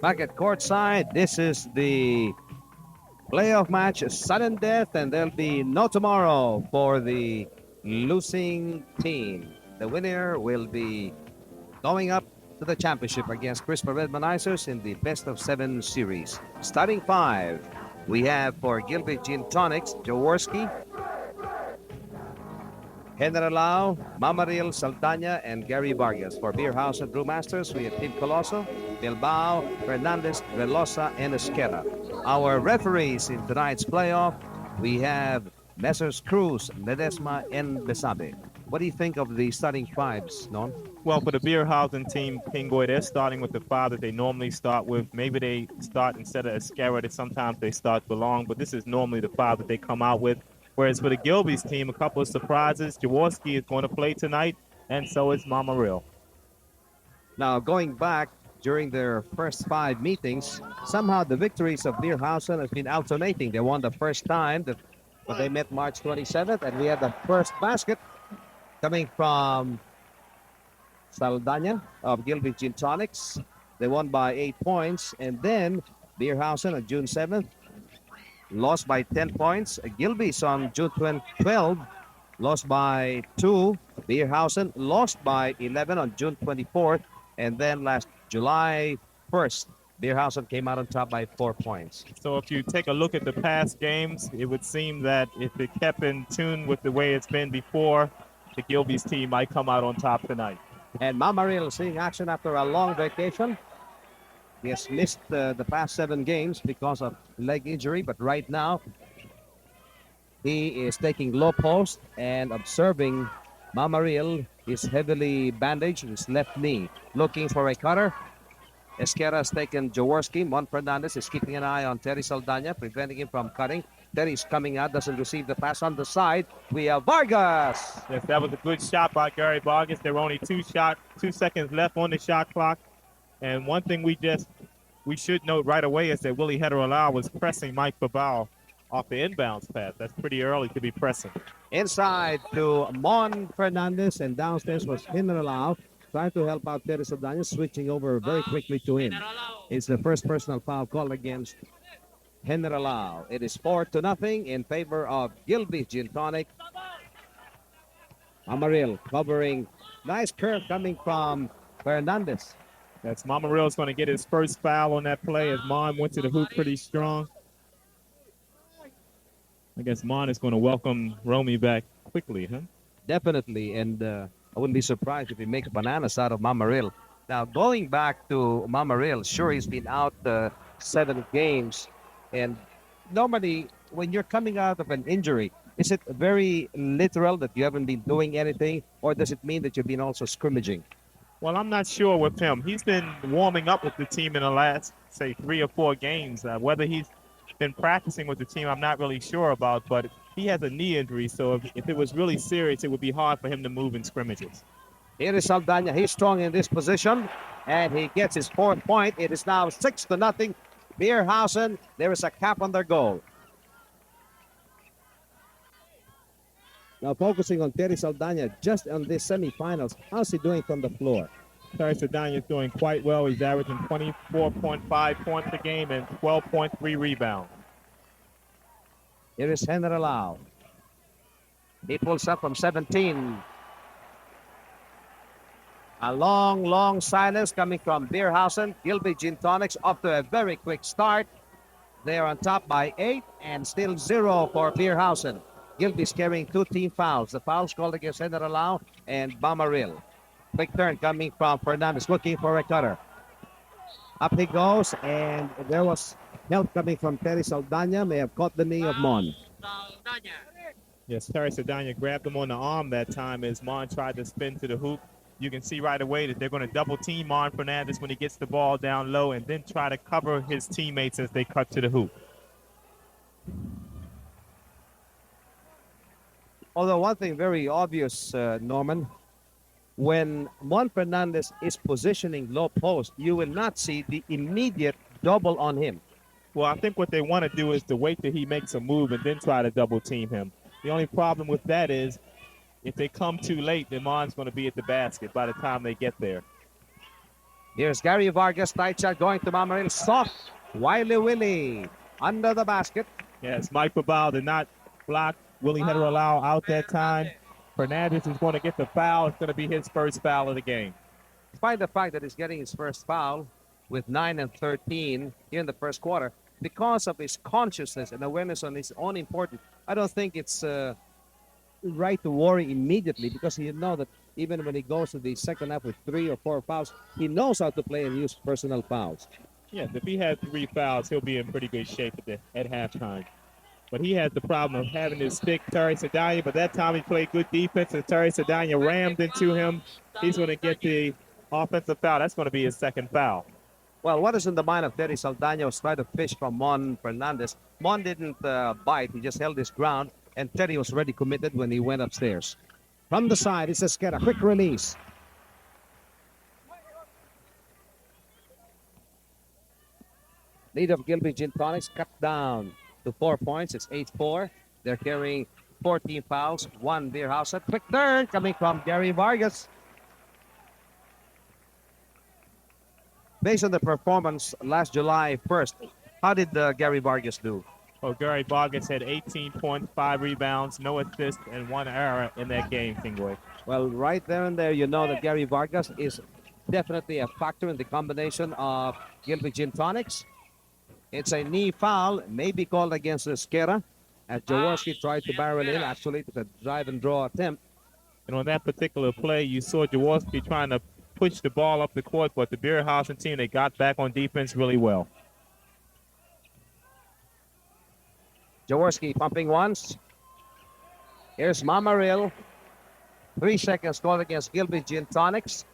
Back at courtside, this is the playoff match, sudden death, and there'll be no tomorrow for the losing team. The winner will be going up to the championship against Crispa Redmanizers in the best of 7 series. Starting 5, we have for Gilbey Gin Tonics, Jaworski, Generalao, Mamaril, Saldaña, and Gary Vargas. For Beer House and Brewmasters, we have Tim Coloso, Bilbao, Fernandez, Velosa, and Esquerra. Our referees in tonight's playoff, we have Messrs. Cruz, Ledesma, and Besabe. What do you think of the starting 5s, Non? Well, for the Beerhausen team, Pingoy, they're starting with the 5 that they normally start with. Maybe they start instead of Esquerra, sometimes they start Belong, but this is normally the 5 that they come out with. Whereas for the Gilbey's team, a couple of surprises. Jaworski is going to play tonight, and so is Mamaril. Now, going back during their first 5 meetings, somehow the victories of Beerhausen has been alternating. They won the first time, but they met March 27th, and we had the first basket coming from Saldaña of Gilbey Gin Tonics. They won by 8 points, and then Beerhausen on June 7th lost by 10 points. Gilbey's on June 12 lost by 2. Beerhausen lost by 11 on June 24th. And then last July 1st, Beerhausen came out on top by 4 points. So if you take a look at the past games, it would seem that if it kept in tune with the way it's been before, the Gilbey's team might come out on top tonight. And Mamaril seeing action after a long vacation. He has missed the past 7 games because of leg injury, but right now he is taking low post and observing Mamaril is heavily bandaged his left knee. Looking for a cutter. Esquerra has taken Jaworski. Mon Fernandez is keeping an eye on Terry Saldaña, preventing him from cutting. Terry's coming out, doesn't receive the pass on the side. We have Vargas. Yes, that was a good shot by Gary Vargas. There were only 2 seconds left on the shot clock. And one thing we should note right away is that Willie Hederalao was pressing Mike Babao off the inbounds pass. That's pretty early to be pressing. Inside to Mon Fernandez, and downstairs was Hederalao trying to help out Terry Saldaña, switching over very quickly to him. It's the first personal foul call against Hederalao. It is 4-0 in favor of Gilbey Gin Tonic. Amaril covering. Nice curve coming from Fernandez. That's Mamaril is going to get his first foul on that play as Mon went to the hoop pretty strong. I guess Mon is going to welcome Romy back quickly, huh? Definitely, and I wouldn't be surprised if he makes bananas out of Mamaril. Now, going back to Mamaril, sure, he's been out 7 games, and normally when you're coming out of an injury, is it very literal that you haven't been doing anything, or does it mean that you've been also scrimmaging? Well, I'm not sure with him. He's been warming up with the team in the last, say, 3 or 4 games. Whether he's been practicing with the team, I'm not really sure about, but he has a knee injury, so if it was really serious, it would be hard for him to move in scrimmages. Here is Saldaña. He's strong in this position, and he gets his 4th point. It is now 6-0. Beerhausen, there is a cap on their goal. Now focusing on Terry Saldaña just on this semifinals. How's he doing from the floor? Terry Saldaña is doing quite well. He's averaging 24.5 points a game and 12.3 rebounds. Here is Generalao. He pulls up from 17. A long silence coming from Beerhausen. Gilbey Gin Tonics up to a very quick start. They are on top by 8 and still 0 for Beerhausen. Gilbey's carrying 2 team fouls. The fouls called against Generalao and Bamaril. Quick turn coming from Fernandez, looking for a cutter. Up he goes, and there was help coming from Terry Saldaña. May have caught the knee of Mon. Yes, Terry Saldaña grabbed him on the arm that time as Mon tried to spin to the hoop. You can see right away that they're going to double team Mon Fernandez when he gets the ball down low and then try to cover his teammates as they cut to the hoop. Although one thing very obvious, Norman, when Mon Fernandez is positioning low post, you will not see the immediate double on him. Well, I think what they want to do is to wait till he makes a move and then try to double team him. The only problem with that is if they come too late, then Mon's going to be at the basket by the time they get there. Here's Gary Vargas, tight shot going to Mamaril. Soft, Wiley Willie under the basket. Yes, Mike Babal did not block Willie Heterolau out that time. Fernandez is going to get the foul. It's going to be his first foul of the game. Despite the fact that he's getting his first foul with 9 and 13 here in the first quarter, because of his consciousness and awareness on his own importance, I don't think it's right to worry immediately, because you know that even when he goes to the second half with 3 or 4 fouls, he knows how to play and use personal fouls. Yes, if he has 3 fouls, he'll be in pretty good shape at halftime. But he has the problem of having to stick Terry Sedania, but that time he played good defense, and Terry Sedania rammed into him. He's going to get the offensive foul. That's going to be his second foul. Well, what is in the mind of Terry Saldana was trying to fish from Mon Fernandez. Mon didn't bite. He just held his ground, and Terry was already committed when he went upstairs. From the side, it's Esquera. Quick release. Lead of Gilbey Gin Tonics cut down to 4 points. It's 8-4. They're carrying 14 fouls, 1 beer house. Quick turn coming from Gary Vargas. Based on the performance last July 1st, how did Gary Vargas do? Well, Gary Vargas had 18 points, 5 rebounds, no assists, and 1 error in that game, Tingway. Well, right there and there, you know that Gary Vargas is definitely a factor in the combination of Gilbey Gin Tonics. It's a knee foul, may be called against Esquera, as Jaworski tried to barrel in, actually, to the drive and draw attempt. And on that particular play, you saw Jaworski trying to push the ball up the court, but the Beerhausen team, they got back on defense really well. Jaworski pumping once. Here's Mamaril. 3 seconds called against Gilbey Gin Tonics.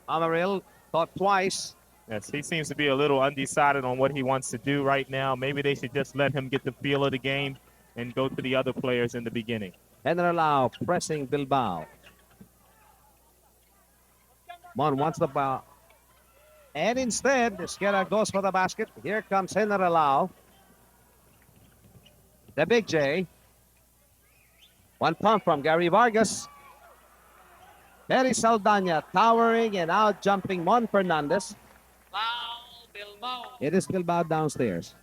Mamaril thought twice. Yes, he seems to be a little undecided on what he wants to do right now. Maybe they should just let him get the feel of the game and go to the other players in the beginning. Heneral pressing Bilbao. Mon wants the ball. And instead, Esquera goes for the basket. Here comes Heneral. The Big J. 1 pump from Gary Vargas. Terry Saldana towering and out jumping Mon Fernandez. It is Bilbao downstairs.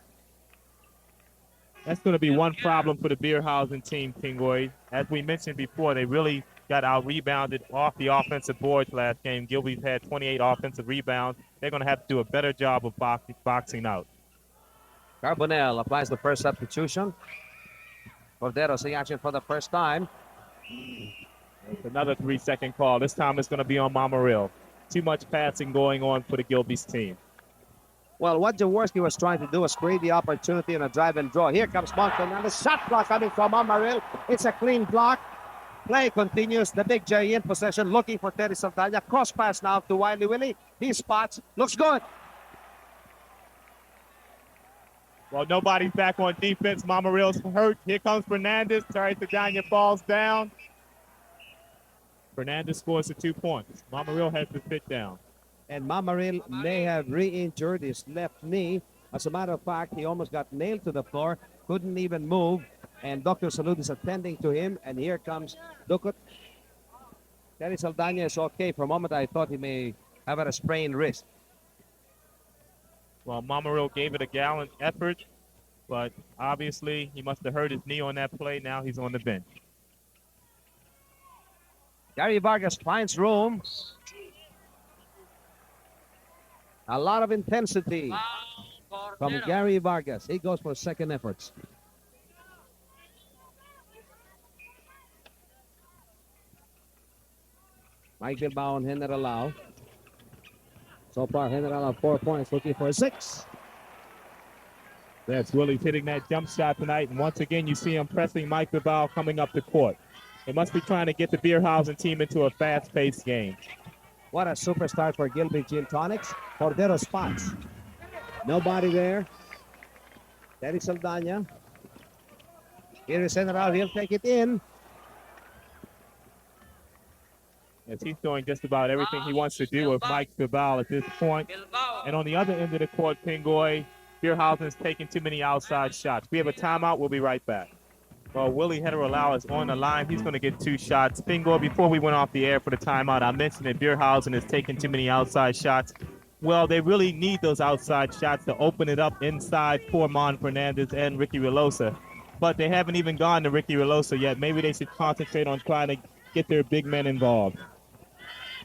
That's going to be one problem for the Beerhausen team, Kingoy. As we mentioned before, they really got out-rebounded off the offensive boards last game. Gilbey's had 28 offensive rebounds. They're going to have to do a better job of boxing out. Carbonell applies the first substitution. Cordero seeing action for the first time. It's another 3-second call. This time it's going to be on Mamaril. Too much passing going on for the Gilbey's team. Well, what Jaworski was trying to do was create the opportunity in a drive and draw. Here comes Mon Fernandez. Shot block coming from Mamaril. It's a clean block. Play continues. The Big J in possession, looking for Terry Saldana. Cross pass now to Wiley Willie. He spots. Looks good. Well, nobody's back on defense. Mamaril's hurt. Here comes Fernandez. Terry Saldana falls down. Fernandez scores the 2 points. Mamaril has to sit down. And Mamaril may have re-injured his left knee. As a matter of fact, he almost got nailed to the floor, couldn't even move, and Dr. Salud is attending to him, and here comes Dukut. Terry Saldana is okay. For a moment, I thought he may have had a sprained wrist. Well, Mamaril gave it a gallant effort, but obviously he must have hurt his knee on that play. Now he's on the bench. Gary Vargas finds room. A lot of intensity from Gary Vargas. He goes for second efforts. Mike Bilbao and Heneral. So far, Heneral 4 points, looking for 6. That's Willie's hitting that jump shot tonight, and once again you see him pressing Mike Bilbao coming up the court. They must be trying to get the Beerhausen team into a fast-paced game. What a superstar for Gilbey Gin Tonics. Cordero spots. Nobody there. Terry Saldana. Here is Heneral. He'll take it in. As he's doing just about everything he wants to do with Mike Bilbao at this point. And on the other end of the court, Pingoy, Beerhausen's taking too many outside shots. We have a timeout. We'll be right back. Well, Willie Hederolau is on the line. He's going to get 2 shots. Fingo, before we went off the air for the timeout, I mentioned that Beerhausen is taking too many outside shots. Well, they really need those outside shots to open it up inside for Mon Fernandez and Ricky Relosa. But they haven't even gone to Ricky Relosa yet. Maybe they should concentrate on trying to get their big men involved.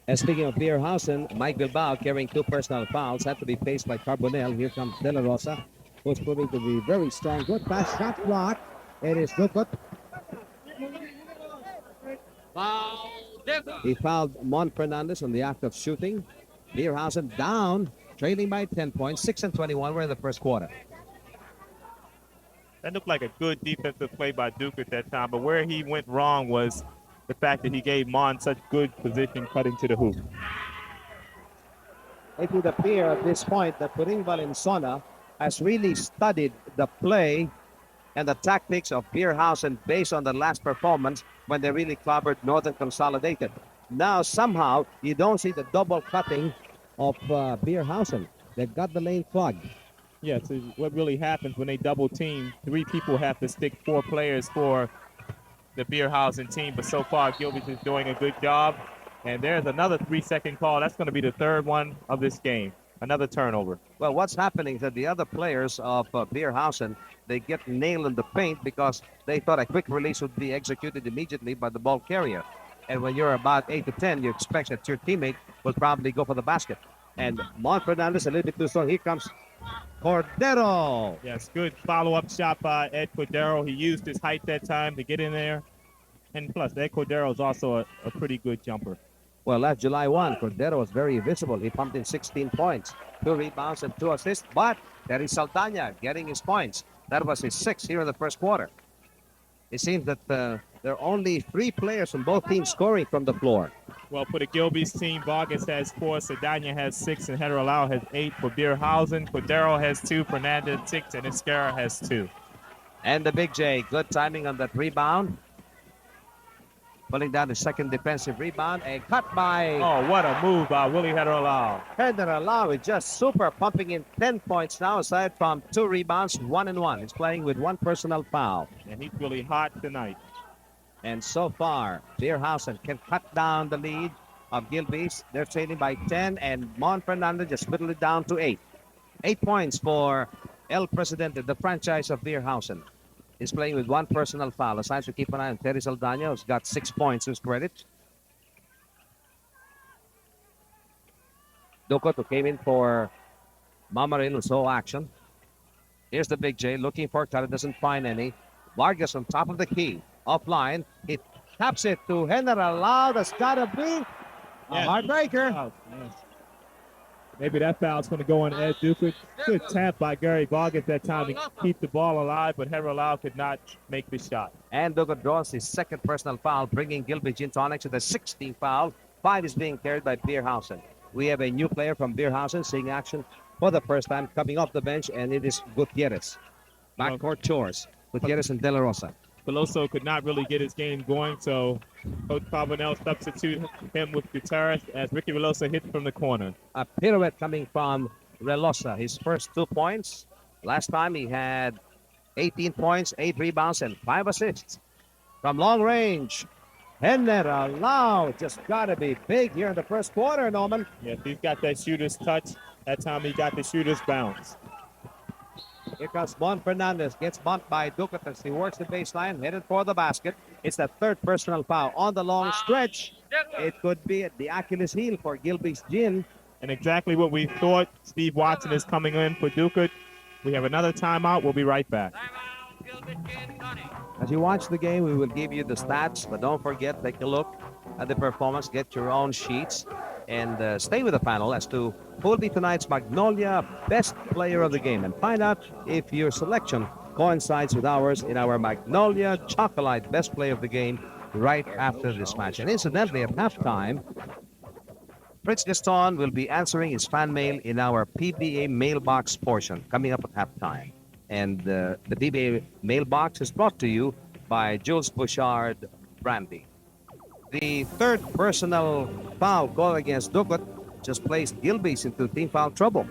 And speaking of Beerhausen, Mike Bilbao carrying 2 personal fouls had to be faced by Carbonell. Here comes De La Rosa, who's proving to be very strong. Good pass, shot block. It is Dukot. He fouled Mon Fernandez on the act of shooting. Beerhausen down, trailing by 10 points. 6 and 21 were in the first quarter. That looked like a good defensive play by Duke at that time, but where he went wrong was the fact that he gave Mon such good position cutting to the hoop. It would appear at this point that Puring Valenzuela has really studied the play and the tactics of Beerhausen based on the last performance when they really clobbered Northern Consolidated. Now, somehow, you don't see the double cutting of Beerhausen. They've got the lane plugged. Yeah, so what really happens when they double team, 3 people have to stick 4 players for the Beerhausen team, but so far Gilbey's is doing a good job. And there's another 3-second call. That's going to be the 3rd one of this game. Another turnover. Well, what's happening is that the other players of Beerhausen, they get nailed in the paint because they thought a quick release would be executed immediately by the ball carrier. And when you're about 8 to 10, you expect that your teammate will probably go for the basket. And Mon Fernandez a little bit too strong. Here comes Cordero. Yes, good follow-up shot by Ed Cordero. He used his height that time to get in there. And plus, Ed Cordero is also a pretty good jumper. Well, last July 1, Cordero was very visible. He pumped in 16 points, 2 rebounds, and 2 assists. But Terry Saldana getting his points. That was his 6th here in the first quarter. It seems that there are only 3 players from both teams scoring from the floor. Well, for the Gilbey's team, Vargas has 4, Saldana has 6, and Hederolau has 8. For Beerhausen, Cordero has 2, Fernandez 6, and Esquerra has 2. And the Big J, good timing on that rebound. Pulling down the second defensive rebound and cut by Oh, what a move by Willie Hederolau. Hederolau is just super, pumping in 10 points now aside from 2 rebounds, 1 and 1. He's playing with 1 personal foul. And he's really hot tonight. And so far, Beerhausen can cut down the lead of Gilbey's. They're trailing by 10, and Mon Fernandez just whittled it down to 8. 8 points for El Presidente, the franchise of Beerhausen. He's playing with 1 personal foul. Aside to keep an eye on Terry Saldana, who's got 6 points to his credit. Dukot, who came in for Mamarin, who saw action. Here's the Big J looking for cut. Doesn't find any. Vargas on top of the key. Offline. He taps it to Hederolau. That's got to be a heartbreaker. Oh, yes. Maybe that foul's going to go on Ed Duke. Good tap by Gary Vargas that time to keep the ball alive, but Hederolau could not make the shot. And Dukot draws his 2nd personal foul, bringing Gilbey into onyx with a 16th foul. 5 is being carried by Beerhausen. We have a new player from Beerhausen seeing action for the first time coming off the bench, and it is Gutierrez. Backcourt chores. Gutierrez and De La Rosa. Peloso could not really get his game going, so Coach Carbonell substituted him with Gutierrez as Ricky Velosa hits from the corner. A pirouette coming from Relosa. His first 2 points. Last time he had 18 points, 8 rebounds, and 5 assists. From long range, Hederolau just got to be big here in the first quarter, Norman. Yes, he's got that shooter's touch. That time he got the shooter's bounce. Here comes Mon Fernandez. Gets bumped by Dukot as he works the baseline, headed for the basket. It's the 3rd personal foul on the long stretch. It could be the Achilles heel for Gilbey's Gin. And exactly what we thought. Steve Watson is coming in for Dukot. We have another timeout. We'll be right back. As you watch the game, we will give you the stats, but don't forget, take a look at the performance, get your own sheets, and stay with the panel as to who will be tonight's Magnolia Best Player of the Game, and find out if your selection coincides with ours in our Magnolia Chocolate Best Player of the Game right after this match. And incidentally, at halftime, Fritz Gaston will be answering his fan mail in our PBA mailbox portion coming up at halftime. And the PBA mailbox is brought to you by Jules Bouchard Brandy. The 3rd personal foul call against Dukot just placed Gilbey's into team foul trouble.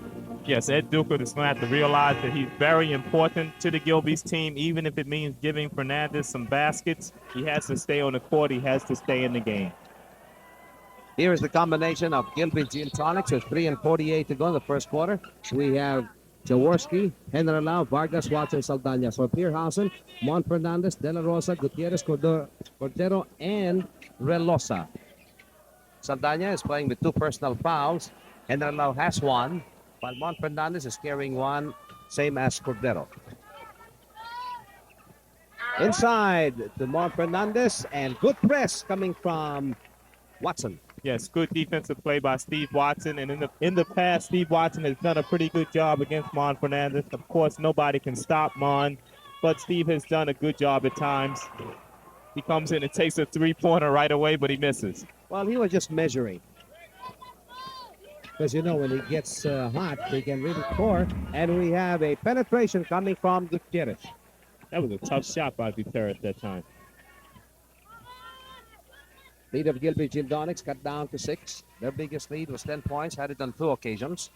Yes, Ed Duker is going to have to realize that he's very important to the Gilbey's team, even if it means giving Fernandez some baskets. He has to stay on the court. He has to stay in the game. Here is the combination of Gilbey's Gin Tonics with 3:48 to go in the first quarter. We have Jaworski, Henry Lau, Vargas, Watson, Saldana. So Hausen, Mon Fernandez, De La Rosa, Gutierrez, Cordero, and Relosa. Saldana is playing with 2 personal fouls. Henry Lau has 1, while Mon Fernandez is carrying 1, same as Cordero. Inside to Mon Fernandez, and good press coming from Watson. Yes, good defensive play by Steve Watson. And in the past, Steve Watson has done a pretty good job against Mon Fernandez. Of course, nobody can stop Mon, but Steve has done a good job at times. He comes in and takes a three-pointer right away, but he misses. Well, he was just measuring. Because, you know, when he gets hot, he can really score. And we have a penetration coming from Gutierrez. That was a tough shot by Gutierrez that time. Lead of Gilbey Gildonics cut down to 6. Their biggest lead was 10 points, had it on 2 occasions.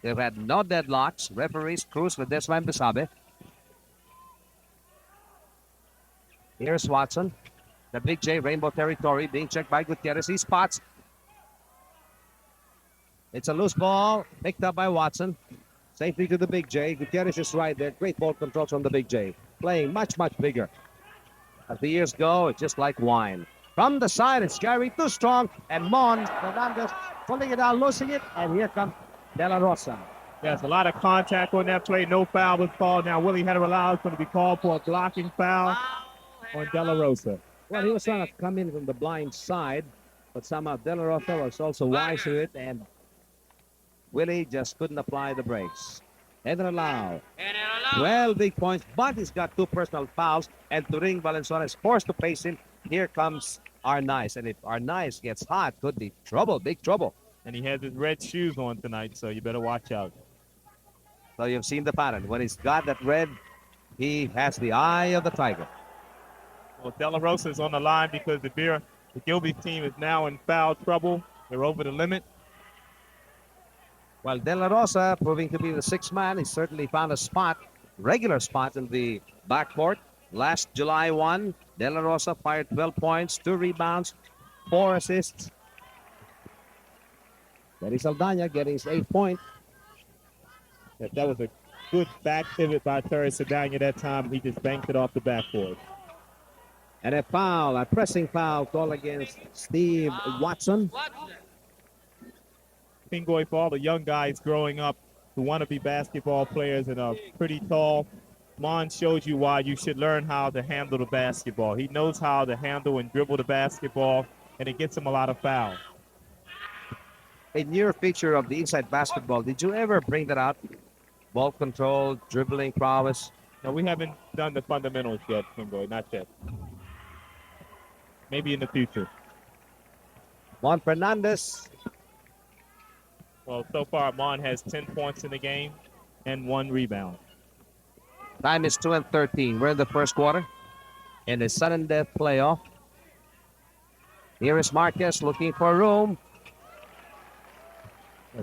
They've had no deadlocks. Referees Cruz with Desmond Besabe. Here's Watson. The Big J, Rainbow Territory, being checked by Gutierrez. He spots. It's a loose ball, picked up by Watson. Safely to the Big J. Gutierrez is right there. Great ball control from the Big J. Playing much, much bigger. As the years go, it's just like wine. From the side, it's Gary, too strong. And Mon Fernandez pulling it out, losing it. And here comes De La Rosa. Yes, a lot of contact on that play. No foul was called. Now, Willie Henry-Lau is going to be called for a blocking foul on De La Rosa. Well, he was trying to come in from the blind side, but somehow De La Rosa was also wise to it, and Willie just couldn't apply the brakes. Henry-Lau. 12 big points, but he's got 2 personal fouls, and Turing Valenzuela is forced to face him. Here comes Arnaiz, and if Arnaiz gets hot, could be trouble, big trouble. And he has his red shoes on tonight, so you better watch out. So you've seen the pattern. When he's got that red, he has the eye of the tiger. Well, De La Rosa is on the line because the Gilbey's team is now in foul trouble. They're over the limit. Well, De La Rosa, proving to be the 6th man, he certainly found a spot, regular spot in the backcourt. Last July 1, De La Rosa fired 12 points, 2 rebounds, 4 assists. Benny Saldana getting his 8th point. Yes, that was a good back pivot by Terry Saldana that time. He just banked it off the backboard. And a foul, a pressing foul called against Steve Watson. Pingoy, for all the young guys growing up who want to be basketball players and are pretty tall, Mon shows you why you should learn how to handle the basketball. He knows how to handle and dribble the basketball, and it gets him a lot of fouls. In your feature of the inside basketball, did you ever bring that out? Ball control, dribbling prowess? No, we haven't done the fundamentals yet, Pingoy, not yet. Maybe in the future. Mon Fernandez. Well, so far, Mon has 10 points in the game and 1 rebound. Time is 2:13. We're in the first quarter in the sudden death playoff. Here is Marquez looking for room.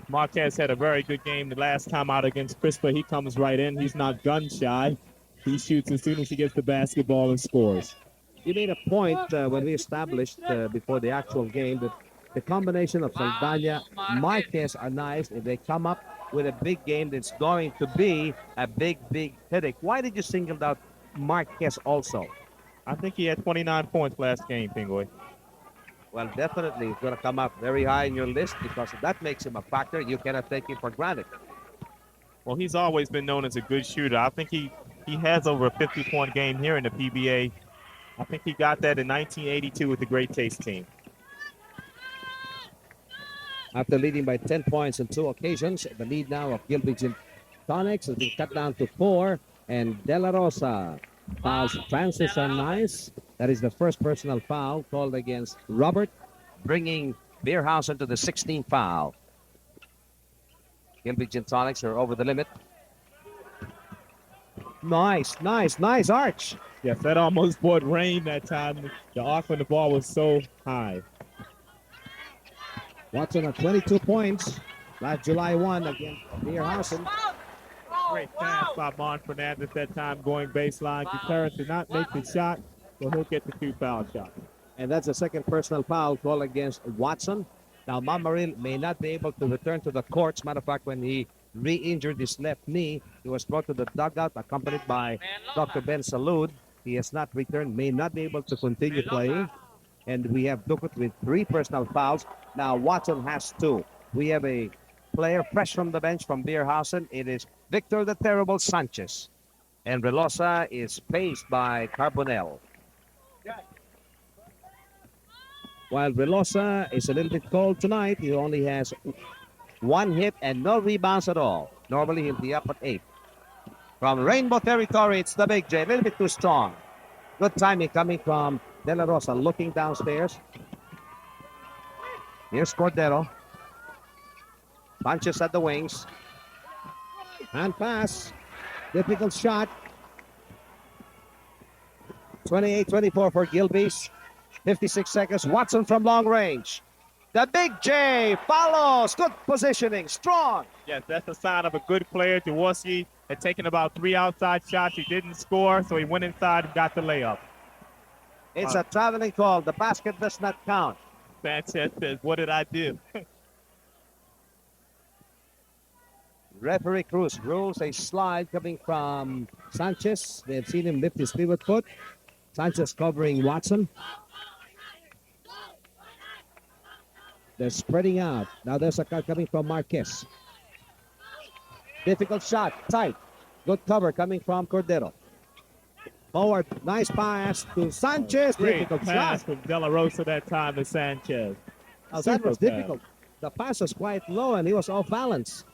Marquez had a very good game the last time out against Crispa. He comes right in. He's not gun shy. He shoots as soon as he gets the basketball and scores. You made a point when we established before the actual game that the combination of Saldana, Marquez are nice. If they come up with a big game, that's going to be a big, big headache. Why did you single out Marquez also? I think he had 29 points last game, Pingoy. Well, definitely he's going to come up very high in your list because that makes him a factor. You cannot take him for granted. Well, he's always been known as a good shooter. I think he has over a 50-point game here in the PBA. I think he got that in 1982 with the Great Taste team. After leading by 10 points on 2 occasions, the lead now of Gilbey's Tonics has been cut down to 4. And De La Rosa fouls Francis Arnaiz. That is the first personal foul called against Robert, bringing Beerhausen to the 16th foul. Gilbey's Tonics are over the limit. Nice arch. Yes, that almost brought rain that time. The arc on the ball was so high. Watson at 22 points. last July 1 against Beerhausen. Great pass by Mon Fernandez that time going baseline. Deterrent to not make the shot, so he'll get the 2 foul shots. And that's the second personal foul call against Watson. Now, Mamaril may not be able to return to the courts. Matter of fact, when he re-injured his left knee, he was brought to the dugout accompanied by Dr. Ben Salud. He has not returned, may not be able to continue playing. And we have Ducut with 3 personal fouls. Now, Watson has 2. We have a player fresh from the bench from Beerhausen. It is Victor the Terrible Sanchez. And Relosa is faced by Carbonell. While Relosa is a little bit cold tonight, he only has 1 hit and no rebounds at all. Normally, he'll be up at 8. From Rainbow Territory, it's the Big J. A little bit too strong. Good timing coming from De La Rosa, looking downstairs. Here's Cordero. Punches at the wings. Hand pass. Difficult shot. 28-24 for Gilbey's. 56 seconds. Watson from long range. The Big J follows. Good positioning. Strong. Yes, that's a sign of a good player. Jaworski had taken about 3 outside shots. He didn't score, so he went inside and got the layup. It's a traveling call. The basket does not count. Sanchez says, what did I do? Referee Cruz rules a slide coming from Sanchez. We have seen him lift his pivot foot. Sanchez covering Watson. They're spreading out. Now there's a cut coming from Marquez. Difficult shot. Tight. Good cover coming from Cordero. Forward. Nice pass to Sanchez. Great Difficult pass shot. from De La Rosa that time to Sanchez. Now, that was Super difficult. The pass was quite low and he was off balance.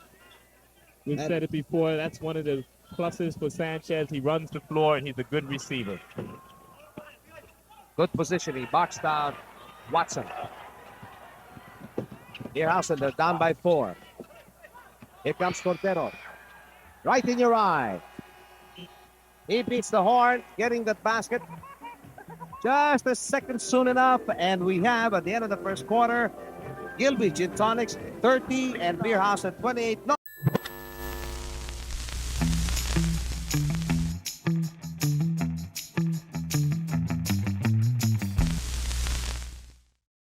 We've said it before. That's one of the pluses for Sanchez. He runs the floor and he's a good receiver. Good positioning. Boxed out Watson. Beerhausen, they're down by 4. Here comes Cordero. Right in your eye. He beats the horn, getting that basket. Just a second soon enough, and we have, at the end of the first quarter, Gilbey Gin Tonics 30 and Beerhausen 28. No